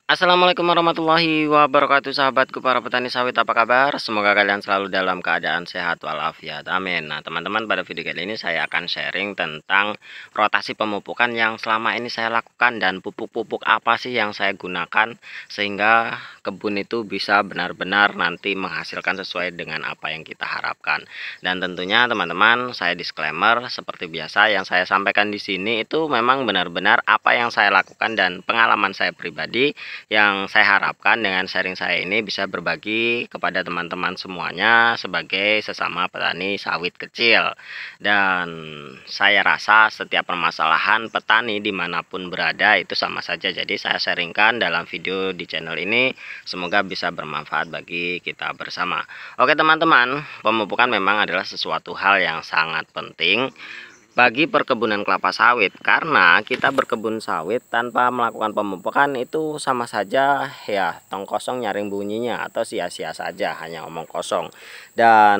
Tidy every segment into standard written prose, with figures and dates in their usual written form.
Assalamualaikum warahmatullahi wabarakatuh, sahabatku para petani sawit, apa kabar? Semoga kalian selalu dalam keadaan sehat walafiat, amin. Nah teman-teman, pada video kali ini saya akan sharing tentang rotasi pemupukan yang selama ini saya lakukan dan pupuk-pupuk apa sih yang saya gunakan sehingga kebun itu bisa benar-benar nanti menghasilkan sesuai dengan apa yang kita harapkan. Dan tentunya teman-teman, saya disclaimer seperti biasa, yang saya sampaikan di sini itu memang benar-benar apa yang saya lakukan dan pengalaman saya pribadi, yang saya harapkan dengan sharing saya ini bisa berbagi kepada teman-teman semuanya sebagai sesama petani sawit kecil. Dan saya rasa setiap permasalahan petani dimanapun berada itu sama saja, jadi saya sharingkan dalam video di channel ini, semoga bisa bermanfaat bagi kita bersama. Oke teman-teman, pemupukan memang adalah sesuatu hal yang sangat penting bagi perkebunan kelapa sawit, karena kita berkebun sawit tanpa melakukan pemupukan itu sama saja ya tong kosong nyaring bunyinya, atau sia-sia saja hanya omong kosong. Dan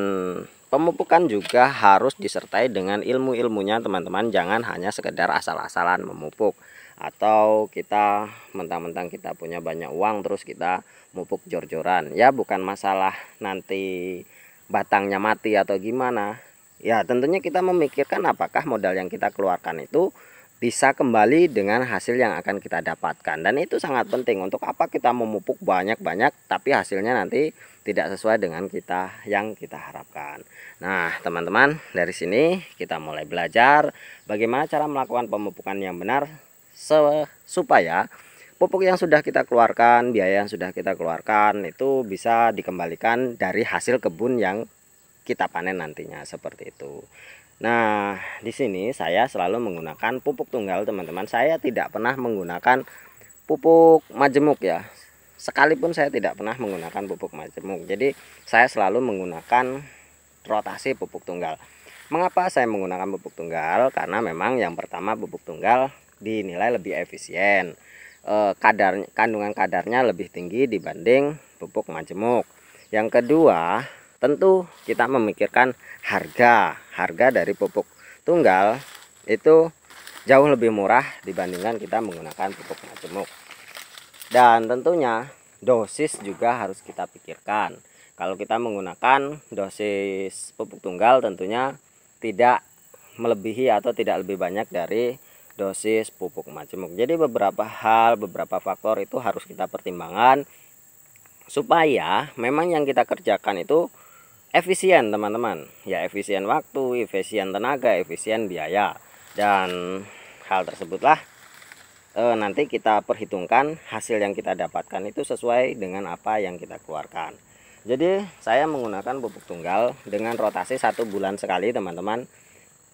pemupukan juga harus disertai dengan ilmu-ilmunya teman-teman, jangan hanya sekedar asal-asalan memupuk, atau kita mentang-mentang kita punya banyak uang terus kita mupuk jor-joran. Ya bukan masalah nanti batangnya mati atau gimana. Ya tentunya kita memikirkan apakah modal yang kita keluarkan itu bisa kembali dengan hasil yang akan kita dapatkan. Dan itu sangat penting. Untuk apa kita memupuk banyak-banyak tapi hasilnya nanti tidak sesuai dengan yang kita harapkan. Nah teman-teman, dari sini kita mulai belajar bagaimana cara melakukan pemupukan yang benar supaya pupuk yang sudah kita keluarkan, biaya yang sudah kita keluarkan itu bisa dikembalikan dari hasil kebun yang kita panen nantinya, seperti itu. Nah, di sini saya selalu menggunakan pupuk tunggal, teman-teman. Saya tidak pernah menggunakan pupuk majemuk ya. Sekalipun saya tidak pernah menggunakan pupuk majemuk. Jadi, saya selalu menggunakan rotasi pupuk tunggal. Mengapa saya menggunakan pupuk tunggal? Karena memang yang pertama, pupuk tunggal dinilai lebih efisien. Kandungan kadarnya lebih tinggi dibanding pupuk majemuk. Yang kedua, tentu kita memikirkan harga dari pupuk tunggal itu jauh lebih murah dibandingkan kita menggunakan pupuk majemuk. Dan tentunya dosis juga harus kita pikirkan. Kalau kita menggunakan dosis pupuk tunggal tentunya tidak melebihi atau tidak lebih banyak dari dosis pupuk majemuk. Jadi beberapa faktor itu harus kita pertimbangkan supaya memang yang kita kerjakan itu efisien teman-teman. Ya efisien waktu, efisien tenaga, efisien biaya. Dan hal tersebutlah nanti kita perhitungkan hasil yang kita dapatkan itu sesuai dengan apa yang kita keluarkan. Jadi saya menggunakan pupuk tunggal dengan rotasi 1 bulan sekali teman-teman.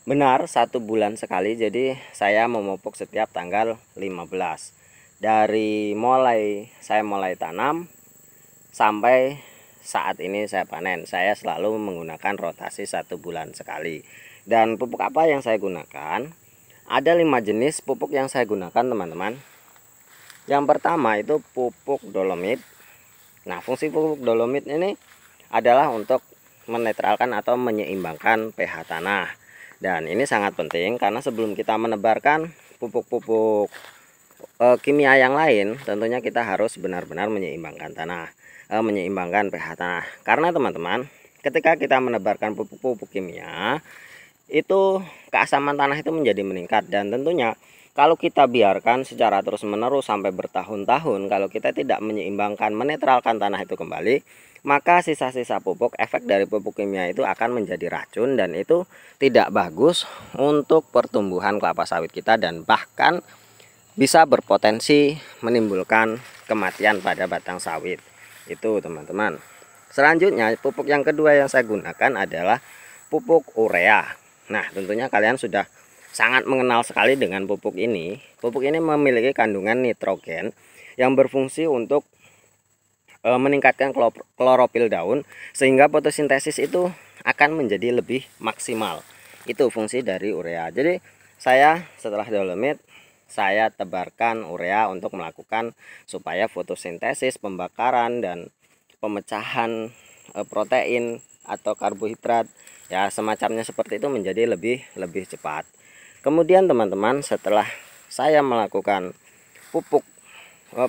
Benar 1 bulan sekali, jadi saya memupuk setiap tanggal 15. Dari saya mulai tanam sampai saat ini saya panen, saya selalu menggunakan rotasi 1 bulan sekali. Dan pupuk apa yang saya gunakan? Ada 5 jenis pupuk yang saya gunakan teman-teman. Yang pertama itu pupuk dolomit. Nah fungsi pupuk dolomit ini adalah untuk menetralkan atau menyeimbangkan pH tanah. Dan ini sangat penting karena sebelum kita menebarkan pupuk-pupuk kimia yang lain, tentunya kita harus benar-benar menyeimbangkan menyeimbangkan pH tanah. Karena teman-teman, ketika kita menebarkan pupuk-pupuk kimia, itu keasaman tanah itu menjadi meningkat. Dan tentunya kalau kita biarkan secara terus-menerus sampai bertahun-tahun, kalau kita tidak menyeimbangkan, menetralkan tanah itu kembali, maka sisa-sisa pupuk, efek dari pupuk kimia itu akan menjadi racun, dan itu tidak bagus untuk pertumbuhan kelapa sawit kita, dan bahkan bisa berpotensi menimbulkan kematian pada batang sawit. Itu teman-teman. Selanjutnya pupuk yang kedua yang saya gunakan adalah pupuk urea. Nah tentunya kalian sudah sangat mengenal sekali dengan pupuk ini. Pupuk ini memiliki kandungan nitrogen yang berfungsi untuk meningkatkan klorofil daun, sehingga fotosintesis itu akan menjadi lebih maksimal. Itu fungsi dari urea. Jadi saya setelah dolomit, saya tebarkan urea untuk melakukan supaya fotosintesis, pembakaran dan pemecahan protein atau karbohidrat ya semacamnya seperti itu menjadi lebih cepat. Kemudian teman-teman, setelah saya melakukan pupuk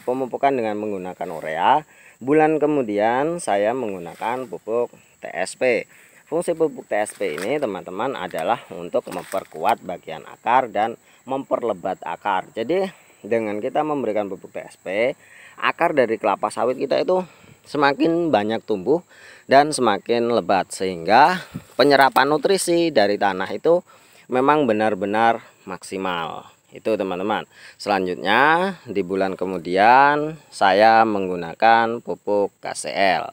pemupukan dengan menggunakan urea. Bulan kemudian saya menggunakan pupuk TSP. Fungsi pupuk TSP ini teman-teman adalah untuk memperkuat bagian akar dan memperlebat akar. Jadi dengan kita memberikan pupuk TSP, akar dari kelapa sawit kita itu semakin banyak tumbuh dan semakin lebat, sehingga penyerapan nutrisi dari tanah itu memang benar-benar maksimal. Itu teman-teman. Selanjutnya di bulan kemudian saya menggunakan pupuk KCL.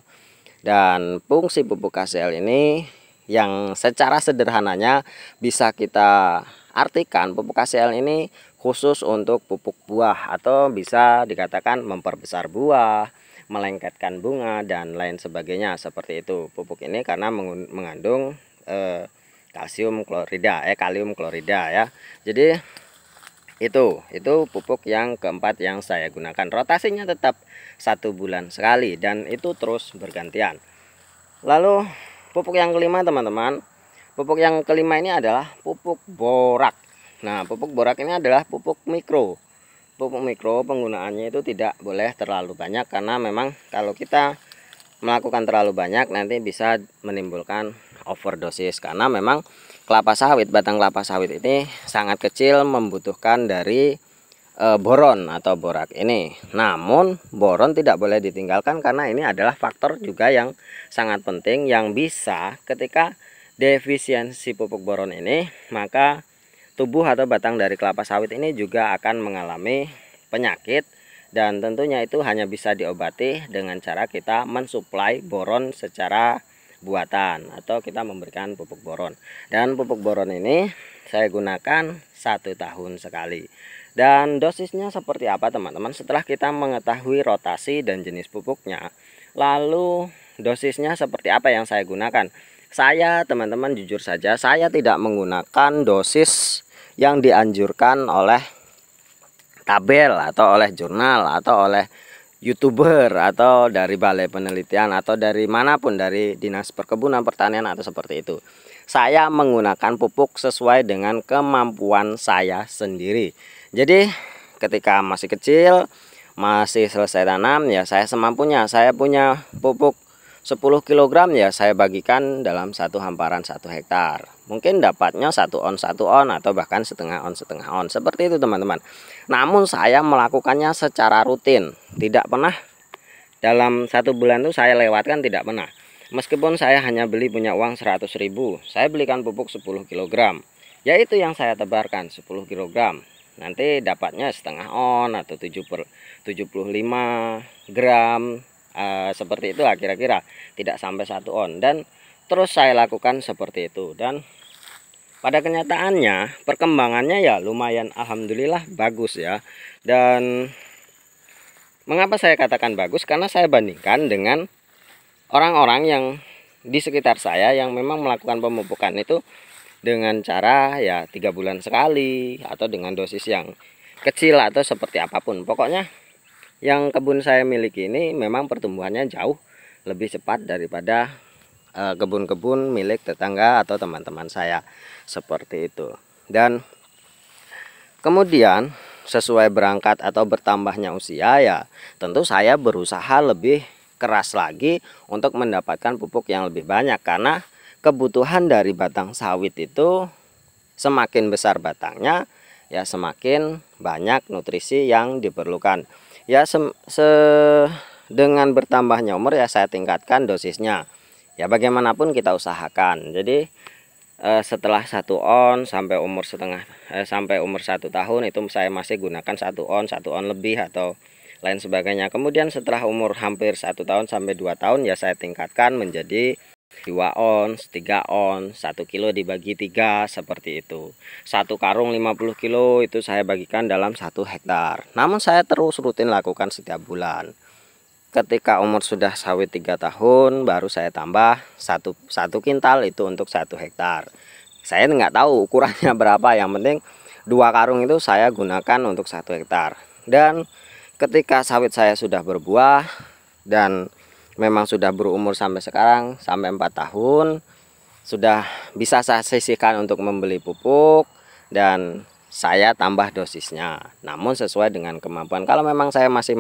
Dan fungsi pupuk KCL ini yang secara sederhananya bisa kita artikan, pupuk KCL ini khusus untuk pupuk buah, atau bisa dikatakan memperbesar buah, melengketkan bunga dan lain sebagainya seperti itu. Pupuk ini karena mengandung kalium klorida ya. Jadi itu pupuk yang keempat yang saya gunakan. Rotasinya tetap 1 bulan sekali dan itu terus bergantian. Lalu pupuk yang kelima teman-teman, pupuk yang kelima ini adalah pupuk borak. Nah, pupuk borak ini adalah pupuk mikro. Pupuk mikro penggunaannya itu tidak boleh terlalu banyak, karena memang kalau kita melakukan terlalu banyak nanti bisa menimbulkan overdosis, karena memang batang kelapa sawit ini sangat kecil, membutuhkan dari boron atau borak ini. Namun boron tidak boleh ditinggalkan, karena ini adalah faktor juga yang sangat penting yang bisa ketika defisiensi pupuk boron ini, maka tubuh atau batang dari kelapa sawit ini juga akan mengalami penyakit, dan tentunya itu hanya bisa diobati dengan cara kita mensuplai boron secara buatan atau kita memberikan pupuk boron. Dan pupuk boron ini saya gunakan 1 tahun sekali. Dan dosisnya seperti apa teman-teman? Setelah kita mengetahui rotasi dan jenis pupuknya, lalu dosisnya seperti apa yang saya gunakan? Saya teman-teman jujur saja, saya tidak menggunakan dosis yang dianjurkan oleh tabel atau oleh jurnal atau oleh YouTuber atau dari balai penelitian atau dari manapun, dari Dinas Perkebunan Pertanian atau seperti itu. Saya menggunakan pupuk sesuai dengan kemampuan saya sendiri. Jadi ketika masih kecil, masih selesai tanam, ya saya semampunya. Saya punya pupuk 10 kg, ya saya bagikan dalam satu hamparan 1 hektar. Mungkin dapatnya 1 on atau bahkan setengah on seperti itu teman-teman. Namun saya melakukannya secara rutin, tidak pernah dalam 1 bulan itu saya lewatkan, tidak pernah. Meskipun saya hanya punya uang 100.000, saya belikan pupuk 10 kg. Yaitu yang saya tebarkan 10 kg. Nanti dapatnya setengah on atau 75 gram. Seperti itulah kira-kira, tidak sampai 1 on. Dan terus saya lakukan seperti itu, dan pada kenyataannya perkembangannya ya lumayan, alhamdulillah bagus ya. Dan mengapa saya katakan bagus? Karena saya bandingkan dengan orang-orang yang di sekitar saya yang memang melakukan pemupukan itu dengan cara ya 3 bulan sekali atau dengan dosis yang kecil atau seperti apapun. Pokoknya yang kebun saya miliki ini memang pertumbuhannya jauh lebih cepat daripada kebun-kebun milik tetangga atau teman-teman saya seperti itu. Dan kemudian sesuai berangkat atau bertambahnya usia, ya tentu saya berusaha lebih keras lagi untuk mendapatkan pupuk yang lebih banyak, karena kebutuhan dari batang sawit itu semakin besar batangnya, ya semakin banyak nutrisi yang diperlukan. Ya dengan bertambahnya umur ya saya tingkatkan dosisnya. Ya bagaimanapun kita usahakan. Jadi setelah 1 on sampai umur sampai umur 1 tahun itu saya masih gunakan 1 on lebih atau lain sebagainya. Kemudian setelah umur hampir 1 tahun sampai 2 tahun ya saya tingkatkan menjadi 2 ons, 3 ons, 1 kilo dibagi 3 seperti itu. 1 karung 50 kilo itu saya bagikan dalam 1 hektar. Namun saya terus rutin lakukan setiap bulan. Ketika umur sudah sawit 3 tahun baru saya tambah 1 kintal itu untuk 1 hektar. Saya nggak tahu ukurannya berapa, yang penting 2 karung itu saya gunakan untuk 1 hektar. Dan ketika sawit saya sudah berbuah dan memang sudah berumur sampai sekarang, sampai 4 tahun, sudah bisa saya sisihkan untuk membeli pupuk. Dan saya tambah dosisnya, namun sesuai dengan kemampuan. Kalau memang saya masih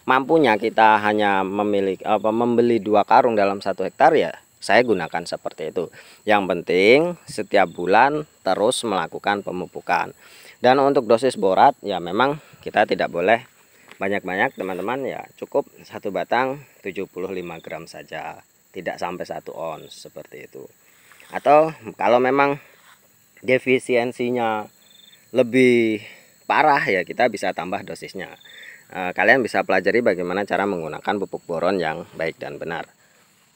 mampunya kita hanya membeli 2 karung dalam 1 hektar, ya saya gunakan seperti itu. Yang penting setiap bulan terus melakukan pemupukan. Dan untuk dosis borat ya memang kita tidak boleh banyak-banyak teman-teman, ya cukup 1 batang 75 gram saja, tidak sampai 1 ons seperti itu. Atau kalau memang defisiensinya lebih parah, ya kita bisa tambah dosisnya. Kalian bisa pelajari bagaimana cara menggunakan pupuk boron yang baik dan benar.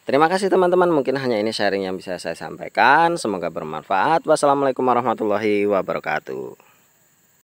Terima kasih teman-teman, mungkin hanya ini sharing yang bisa saya sampaikan, semoga bermanfaat. Wassalamualaikum warahmatullahi wabarakatuh.